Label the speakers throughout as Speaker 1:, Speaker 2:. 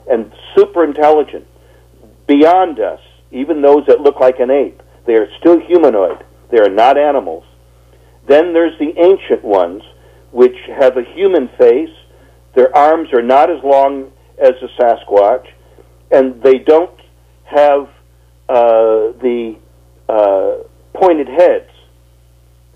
Speaker 1: and super intelligent, beyond us, even those that look like an ape. They are still humanoid. They are not animals. Then there's the ancient ones, which have a human face. Their arms are not as long as the Sasquatch, and they don't have the pointed heads.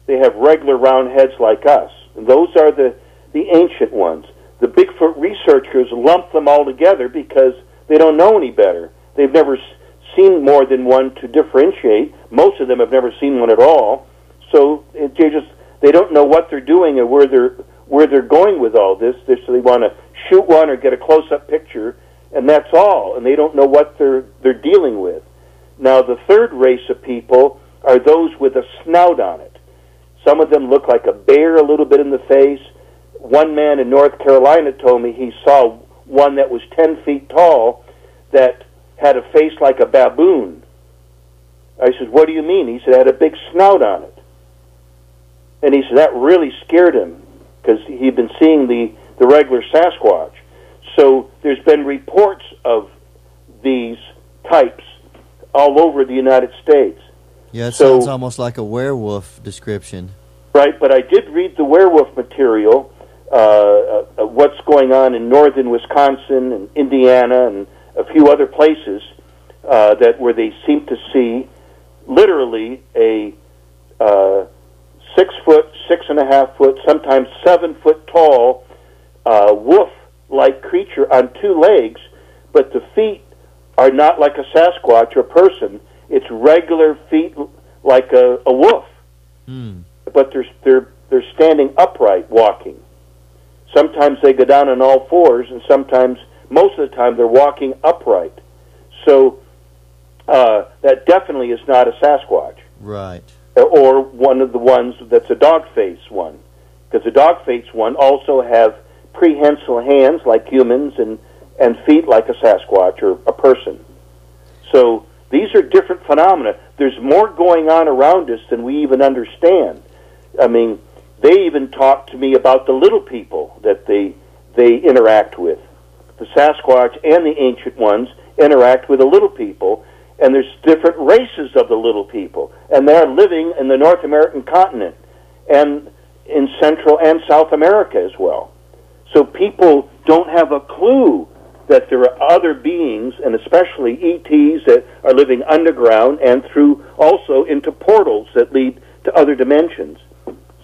Speaker 1: They have regular round heads like us. And those are the ancient ones. The Bigfoot researchers lump them all together because they don't know any better. They've never seen more than one to differentiate. Most of them have never seen one at all. So they don't know what they're doing and where they're going with all this. So they want to shoot one or get a close-up picture, and that's all. And they don't know what they're dealing with. Now, the third race of people are those with a snout on it. Some of them look like a bear a little bit in the face. One man in North Carolina told me he saw one that was 10 feet tall that had a face like a baboon. I said, what do you mean? He said, it had a big snout on it. And he said that really scared him because he'd been seeing the regular Sasquatch. So there's been reports of these types all over the United States.
Speaker 2: Yeah, it sounds almost like a werewolf description.
Speaker 1: Right, but I did read the werewolf material, what's going on in northern Wisconsin and Indiana and a few other places where they seem to see literally a 6 foot, 6.5 foot, sometimes 7 foot tall wolf-like creature on 2 legs, but the feet are not like a Sasquatch or a person. It's regular feet like a wolf, but they're standing upright, walking. Sometimes they go down on all fours, and sometimes, most of the time, they're walking upright. So that definitely is not a Sasquatch,
Speaker 2: right?
Speaker 1: Or one of the ones that's a dog-face one, because the dog-face one also have prehensile hands like humans and feet like a Sasquatch or a person. So these are different phenomena. There's more going on around us than we even understand. I mean, they even talk to me about the little people that they interact with. The Sasquatch and the ancient ones interact with the little people, and there's different races of the little people, and they're living in the North American continent and in Central and South America as well. So people don't have a clue that there are other beings, and especially ETs that are living underground and through also into portals that lead to other dimensions.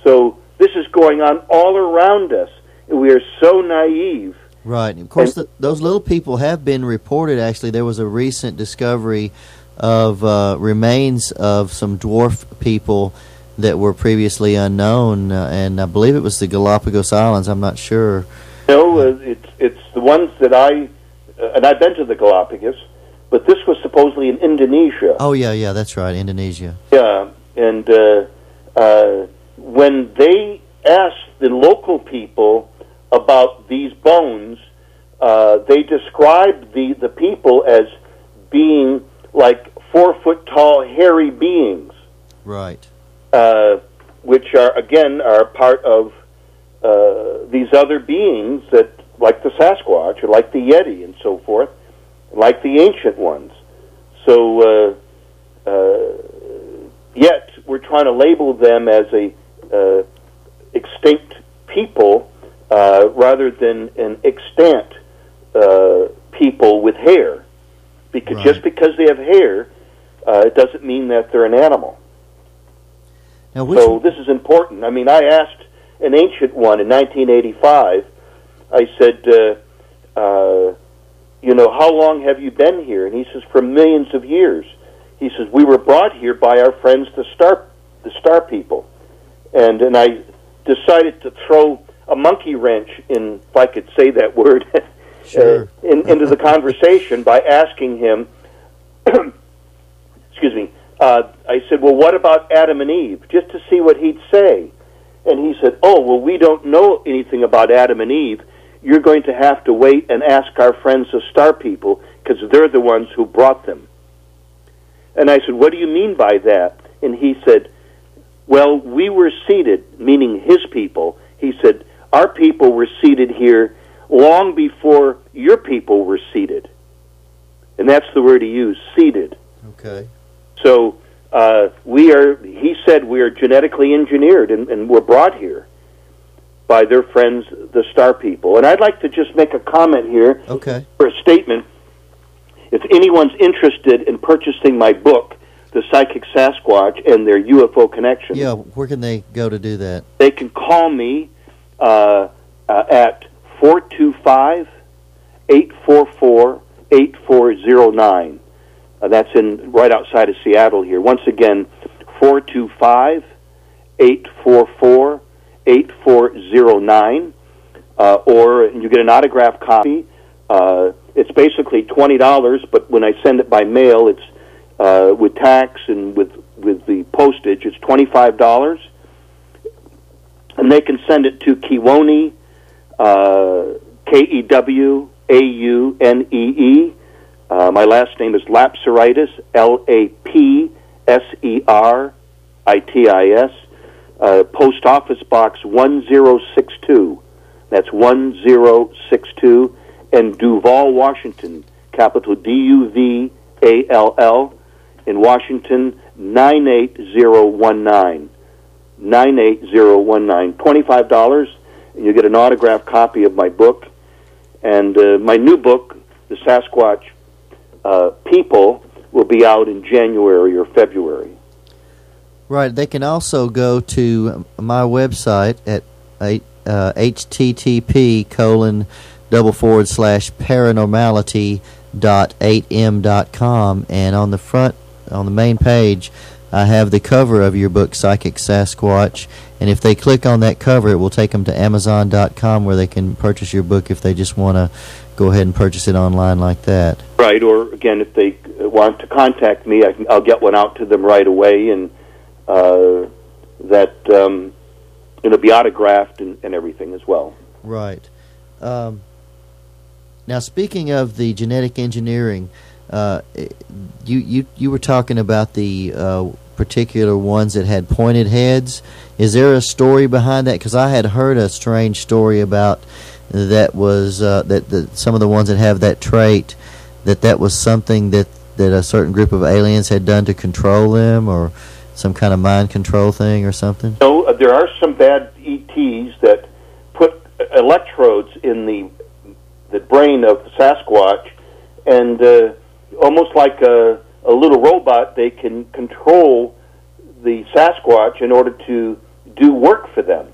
Speaker 1: So this is going on all around us, and we are so naive.
Speaker 2: Right. Of course, those little people have been reported, actually. There was a recent discovery of remains of some dwarf people that were previously unknown, and I believe it was the Galapagos Islands. I'm not sure.
Speaker 1: No, it's the ones that and I've been to the Galapagos, but this was supposedly in Indonesia.
Speaker 2: Oh, yeah, that's right, Indonesia.
Speaker 1: Yeah, and when they asked the local people about these bones, they described the people as being like 4 foot tall, hairy beings.
Speaker 2: Right.
Speaker 1: Which are part of these other beings that, like the Sasquatch or like the Yeti and so forth, like the ancient ones. So, yet we're trying to label them as a extinct people rather than an extant people with hair. Because
Speaker 2: right.
Speaker 1: Just because they have hair, it doesn't mean that they're an animal.
Speaker 2: Now,
Speaker 1: so this is important. I mean, I asked an ancient one in 1985, I said, how long have you been here? And he says, for millions of years. He says, we were brought here by our friends, the star people. And I decided to throw a monkey wrench in, if I could say that word,
Speaker 2: sure.
Speaker 1: into the conversation by asking him, excuse me, I said, well, what about Adam and Eve? Just to see what he'd say. And he said, oh, well, we don't know anything about Adam and Eve. You're going to have to wait and ask our friends, the star people, because they're the ones who brought them. And I said, what do you mean by that? And he said, well, we were seated, meaning his people. He said, our people were seated here long before your people were seeded. And that's the word he used, seeded.
Speaker 2: Okay.
Speaker 1: So he said we are genetically engineered and we're brought here by their friends, the Star People. And I'd like to just make a comment here.
Speaker 2: Okay.
Speaker 1: For a statement. If anyone's interested in purchasing my book, The Psychic Sasquatch and Their UFO Connection.
Speaker 2: Yeah, where can they go to do that?
Speaker 1: They can call me at 425-844-8409. That's right outside of Seattle here. Once again, 425-844-8409. Or you get an autographed copy. It's basically $20, but when I send it by mail, it's with tax and with the postage, it's $25. And they can send it to Kewaunee, Kewaunee. My last name is Lapseritis, Lapseritis. Post Office Box 1062. That's 1062. In Duval, Washington, capital D-U-V-A-L-L, in Washington, 98019. 98019. $25, and you get an autographed copy of my book. And my new book, The Sasquatch People, will be out in January or February.
Speaker 2: Right. They can also go to my website at http://paranormality.8m.com, and on the main page, I have the cover of your book, Psychic Sasquatch, and if they click on that cover, it will take them to Amazon.com, where they can purchase your book if they just want to go ahead and purchase it online like that.
Speaker 1: Right, or again, if they want to contact me, I'll get one out to them right away, and it'll be autographed and everything as well.
Speaker 2: Right. Now, speaking of the genetic engineering, you were talking about the particular ones that had pointed heads. Is there a story behind that? Because I had heard a strange story about that was that some of the ones that have that trait, that was something that a certain group of aliens had done to control them, or some kind of mind control thing or something? No,
Speaker 1: there are some bad ETs that put electrodes in the brain of the Sasquatch, and almost like a little robot, they can control the Sasquatch in order to do work for them.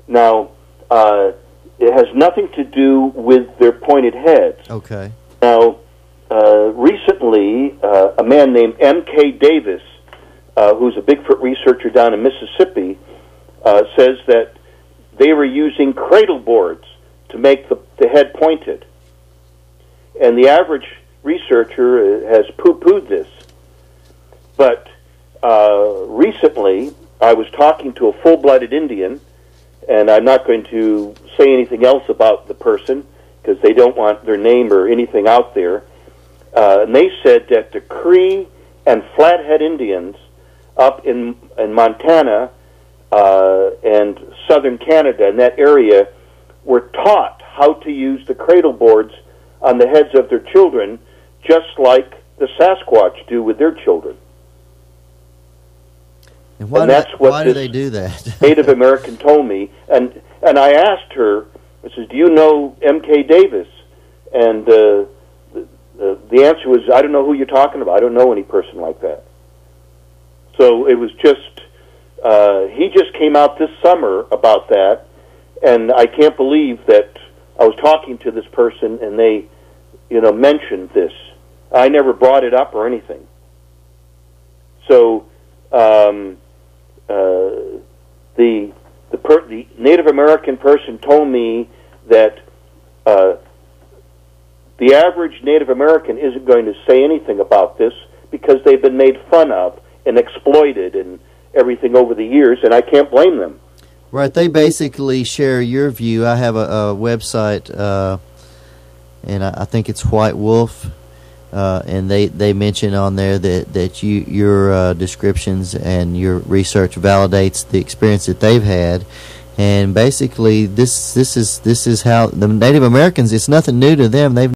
Speaker 1: Now, it has nothing to do with their pointed heads.
Speaker 2: Okay.
Speaker 1: Now, recently, a man named M.K. Davis, who's a Bigfoot researcher down in Mississippi, says that they were using cradle boards to make the head pointed. And the average researcher has poo-pooed this. But recently, I was talking to a full-blooded Indian, and I'm not going to say anything else about the person because they don't want their name or anything out there. And they said that the Cree and Flathead Indians up in Montana and southern Canada, in that area, were taught how to use the cradle boards on the heads of their children, just like the Sasquatch do with their children.
Speaker 2: And why do they do that?
Speaker 1: Native American told me, and I asked her, I said, "Do you know M.K. Davis?" And the answer was, "I don't know who you're talking about. I don't know any person like that." So it was just, he just came out this summer about that, and I can't believe that I was talking to this person and they, mentioned this. I never brought it up or anything. So the Native American person told me that the average Native American isn't going to say anything about this because they've been made fun of and exploited and everything over the years, and I can't blame them.
Speaker 2: Right, they basically share your view. I have a website, and I think it's White Wolf, and they mention on there that your descriptions and your research validates the experience that they've had, And basically, this is how the Native Americans. It's nothing new to them. They've